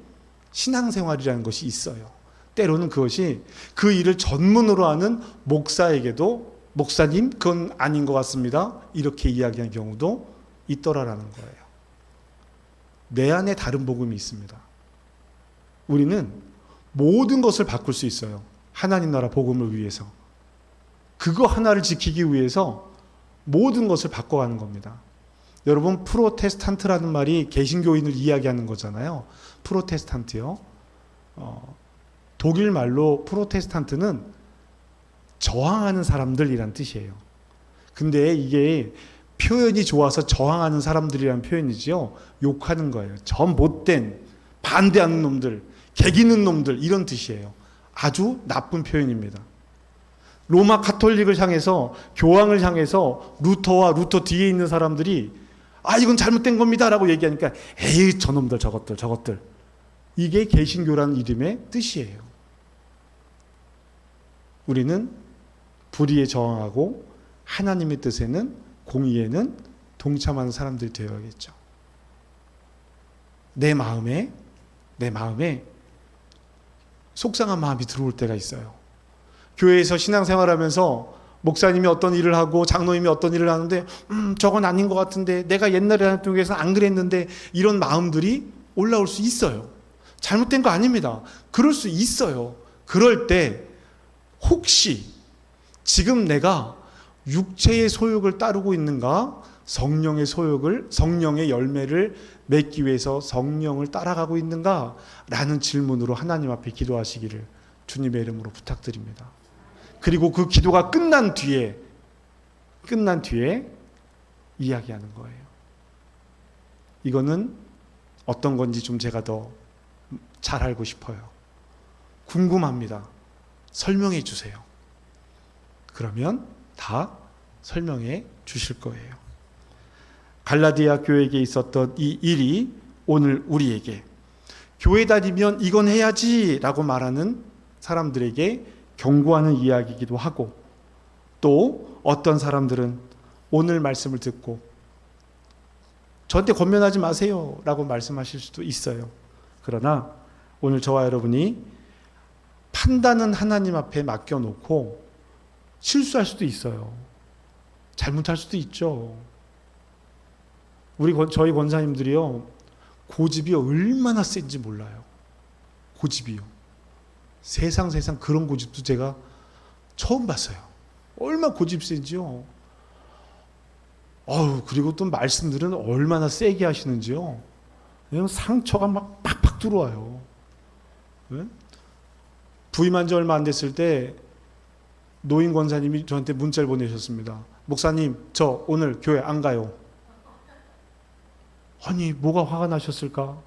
신앙생활이라는 것이 있어요. 때로는 그것이 그 일을 전문으로 하는 목사에게도 목사님 그건 아닌 것 같습니다 이렇게 이야기하는 경우도 있더라라는 거예요. 내 안에 다른 복음이 있습니다. 우리는 모든 것을 바꿀 수 있어요. 하나님 나라 복음을 위해서. 그거 하나를 지키기 위해서 모든 것을 바꿔가는 겁니다. 여러분, 프로테스탄트라는 말이 개신교인을 이야기하는 거잖아요. 프로테스탄트요. 독일 말로 프로테스탄트는 저항하는 사람들이란 뜻이에요. 근데 이게 표현이 좋아서 저항하는 사람들이라는 표현이지요, 욕하는 거예요. 저 못된 반대하는 놈들, 개기는 놈들, 이런 뜻이에요. 아주 나쁜 표현입니다. 로마 가톨릭을 향해서, 교황을 향해서 루터와 루터 뒤에 있는 사람들이 이건 잘못된 겁니다 라고 얘기하니까 에이 저놈들 저것들, 이게 개신교라는 이름의 뜻이에요. 우리는 불의에 저항하고 하나님의 뜻에는, 공의에는 동참하는 사람들이 되어야겠죠. 내 마음에 속상한 마음이 들어올 때가 있어요. 교회에서 신앙생활하면서 목사님이 어떤 일을 하고 장로님이 어떤 일을 하는데 저건 아닌 것 같은데, 내가 옛날에 하던 교회에서는 안 그랬는데, 이런 마음들이 올라올 수 있어요. 잘못된 거 아닙니다. 그럴 수 있어요. 그럴 때 혹시 지금 내가 육체의 소욕을 따르고 있는가, 성령의 소욕을, 성령의 열매를 맺기 위해서 성령을 따라가고 있는가 라는 질문으로 하나님 앞에 기도하시기를 주님의 이름으로 부탁드립니다. 그리고 그 기도가 끝난 뒤에 이야기하는 거예요. 이거는 어떤 건지 좀 제가 더 잘 알고 싶어요. 궁금합니다. 설명해 주세요. 그러면 다 설명해 주실 거예요. 갈라디아 교회에게 있었던 이 일이 오늘 우리에게, 교회 다니면 이건 해야지 라고 말하는 사람들에게 경고하는 이야기이기도 하고, 또 어떤 사람들은 오늘 말씀을 듣고 저한테 권면하지 마세요 라고 말씀하실 수도 있어요. 그러나 오늘 저와 여러분이 판단은 하나님 앞에 맡겨놓고 실수할 수도 있어요. 잘못할 수도 있죠. 저희 권사님들이요, 고집이 얼마나 센지 몰라요. 고집이요. 세상 그런 고집도 제가 처음 봤어요. 얼마나 고집 센지요. 그리고 또 말씀들은 얼마나 세게 하시는지요. 상처가 막 팍팍 들어와요. 네? 부임한 지 얼마 안 됐을 때 노인 권사님이 저한테 문자를 보내셨습니다. 목사님, 저 오늘 교회 안 가요. 아니, 뭐가 화가 나셨을까?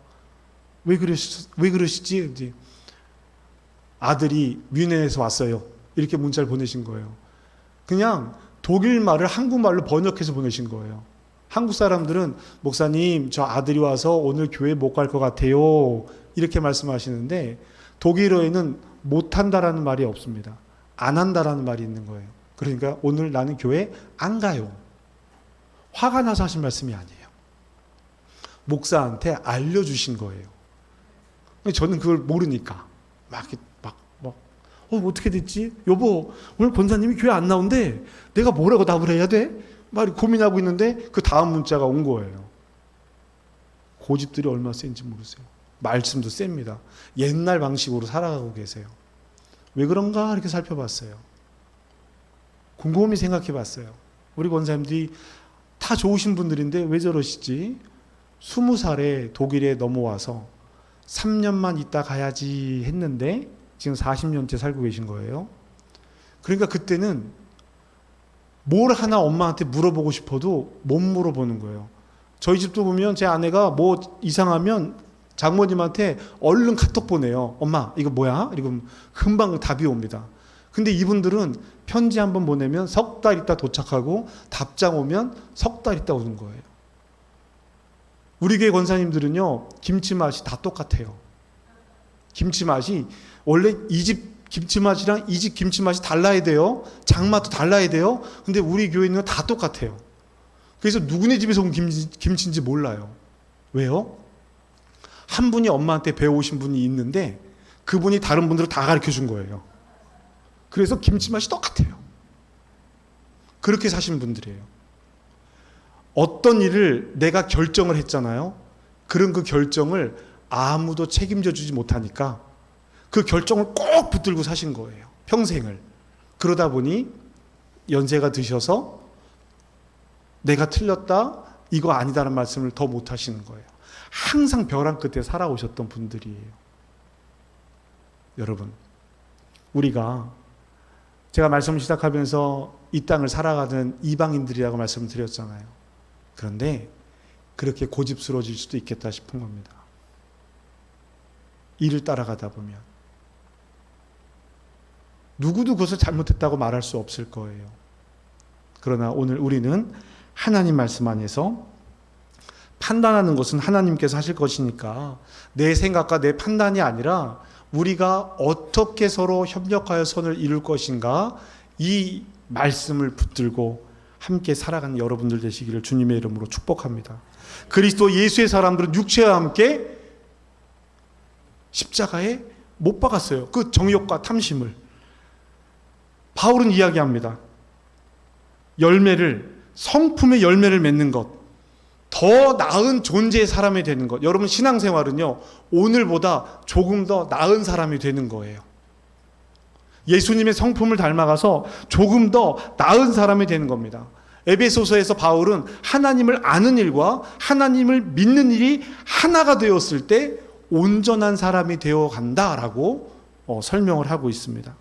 왜 그러시지? 아들이 뮌헨에서 왔어요. 이렇게 문자를 보내신 거예요. 그냥 독일 말을 한국말로 번역해서 보내신 거예요. 한국 사람들은 목사님, 저 아들이 와서 오늘 교회 못 갈 것 같아요. 이렇게 말씀하시는데 독일어에는 못한다라는 말이 없습니다. 안 한다라는 말이 있는 거예요. 그러니까 오늘 나는 교회 안 가요. 화가 나서 하신 말씀이 아니에요. 목사한테 알려주신 거예요. 저는 그걸 모르니까 어떻게 됐지? 여보, 오늘 권사님이 교회 안 나온대. 내가 뭐라고 답을 해야 돼? 막 고민하고 있는데 그 다음 문자가 온 거예요. 고집들이 얼마나 센지 모르세요. 말씀도 셉니다. 옛날 방식으로 살아가고 계세요. 왜 그런가 이렇게 살펴봤어요. 곰곰이 생각해 봤어요. 우리 권사님들이 다 좋으신 분들인데 왜 저러시지? 20살에 독일에 넘어와서 3년만 있다 가야지 했는데 지금 40년째 살고 계신 거예요. 그러니까 그때는 뭘 하나 엄마한테 물어보고 싶어도 못 물어보는 거예요. 저희 집도 보면 제 아내가 뭐 이상하면 장모님한테 얼른 카톡 보내요. 엄마, 이거 뭐야? 이러면 금방 답이 옵니다. 근데 이분들은 편지 한번 보내면 석 달 있다 도착하고 답장 오면 석 달 있다 오는 거예요. 우리 교회 권사님들은요, 김치 맛이 다 똑같아요. 김치 맛이 원래 이 집 김치 맛이랑 이 집 김치 맛이 달라야 돼요. 장맛도 달라야 돼요. 근데 우리 교회는 다 똑같아요. 그래서 누구네 집에서 온 김치인지 몰라요. 왜요? 한 분이 엄마한테 배워오신 분이 있는데 그분이 다른 분들을 다 가르쳐 준 거예요. 그래서 김치 맛이 똑같아요. 그렇게 사신 분들이에요. 어떤 일을 내가 결정을 했잖아요. 그런 그 결정을 아무도 책임져 주지 못하니까 그 결정을 꼭 붙들고 사신 거예요. 평생을. 그러다 보니 연세가 드셔서 내가 틀렸다, 이거 아니다라는 말씀을 더 못 하시는 거예요. 항상 벼랑 끝에 살아오셨던 분들이에요. 여러분, 우리가 제가 말씀을 시작하면서 이 땅을 살아가는 이방인들이라고 말씀을 드렸잖아요. 그런데 그렇게 고집스러워질 수도 있겠다 싶은 겁니다. 이를 따라가다 보면 누구도 그것을 잘못했다고 말할 수 없을 거예요. 그러나 오늘 우리는 하나님 말씀 안에서 판단하는 것은 하나님께서 하실 것이니까 내 생각과 내 판단이 아니라 우리가 어떻게 서로 협력하여 선을 이룰 것인가, 이 말씀을 붙들고 함께 살아가는 여러분들 되시기를 주님의 이름으로 축복합니다. 그리스도 예수의 사람들은 육체와 함께 십자가에 못 박았어요. 그 정욕과 탐심을. 바울은 이야기합니다. 성품의 열매를 맺는 것, 더 나은 존재의 사람이 되는 것. 여러분, 신앙생활은요, 오늘보다 조금 더 나은 사람이 되는 거예요. 예수님의 성품을 닮아가서 조금 더 나은 사람이 되는 겁니다. 에베소서에서 바울은 하나님을 아는 일과 하나님을 믿는 일이 하나가 되었을 때 온전한 사람이 되어 간다라고 설명을 하고 있습니다.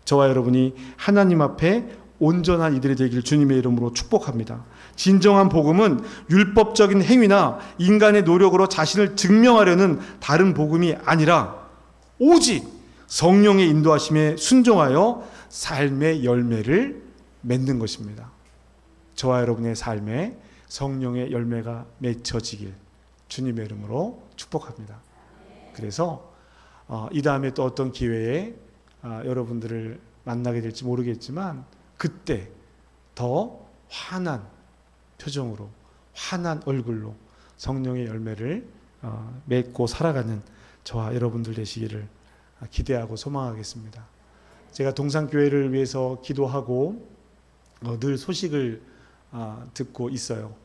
저와 여러분이 하나님 앞에 온전한 이들이 되기를 주님의 이름으로 축복합니다. 진정한 복음은 율법적인 행위나 인간의 노력으로 자신을 증명하려는 다른 복음이 아니라 오직 성령의 인도하심에 순종하여 삶의 열매를 맺는 것입니다. 저와 여러분의 삶에 성령의 열매가 맺혀지길 주님의 이름으로 축복합니다. 그래서 이 다음에 또 어떤 기회에 여러분들을 만나게 될지 모르겠지만 그때 더 환한 표정으로, 환한 얼굴로, 성령의 열매를 맺고 살아가는 저와 여러분들 되시기를 기대하고 소망하겠습니다. 제가 동산교회를 위해서 기도하고 늘 소식을 듣고 있어요.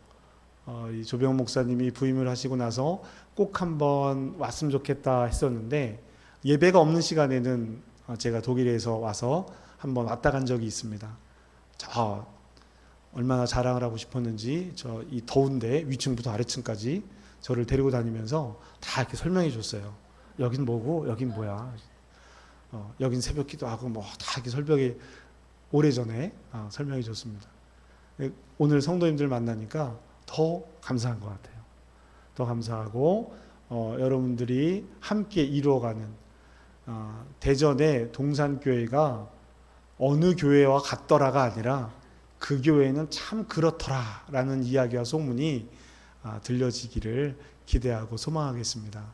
이 조병 목사님이 부임을 하시고 나서 꼭 한번 왔으면 좋겠다 했었는데 예배가 없는 시간에는 제가 독일에서 와서 한번 왔다 간 적이 있습니다. 얼마나 자랑을 하고 싶었는지 저 이 더운데 위층부터 아래층까지 저를 데리고 다니면서 다 이렇게 설명해 줬어요. 여긴 뭐고 여긴 뭐야. 여긴 새벽기도 하고 뭐 다 이렇게 설명이 오래전에 설명해 줬습니다. 오늘 성도님들 만나니까 더 감사한 것 같아요. 더 감사하고 여러분들이 함께 이루어가는 대전의 동산교회가 어느 교회와 같더라가 아니라 그 교회는 참 그렇더라라는 이야기와 소문이 들려지기를 기대하고 소망하겠습니다.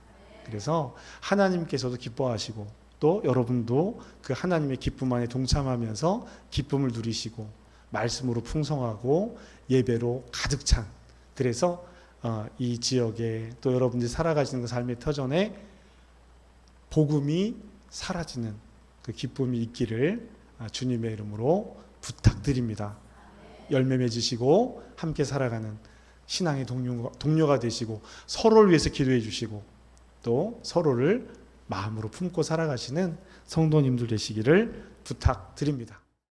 그래서 하나님께서도 기뻐하시고 또 여러분도 그 하나님의 기쁨 안에 동참하면서 기쁨을 누리시고 말씀으로 풍성하고 예배로 가득 찬, 그래서 이 지역에 또 여러분들이 살아가시는 그 삶의 터전에 복음이 사라지는 그 기쁨이 있기를 주님의 이름으로 부탁드립니다. 열매 맺으시고 함께 살아가는 신앙의 동료가 되시고 서로를 위해서 기도해 주시고 또 서로를 마음으로 품고 살아가시는 성도님들 되시기를 부탁드립니다.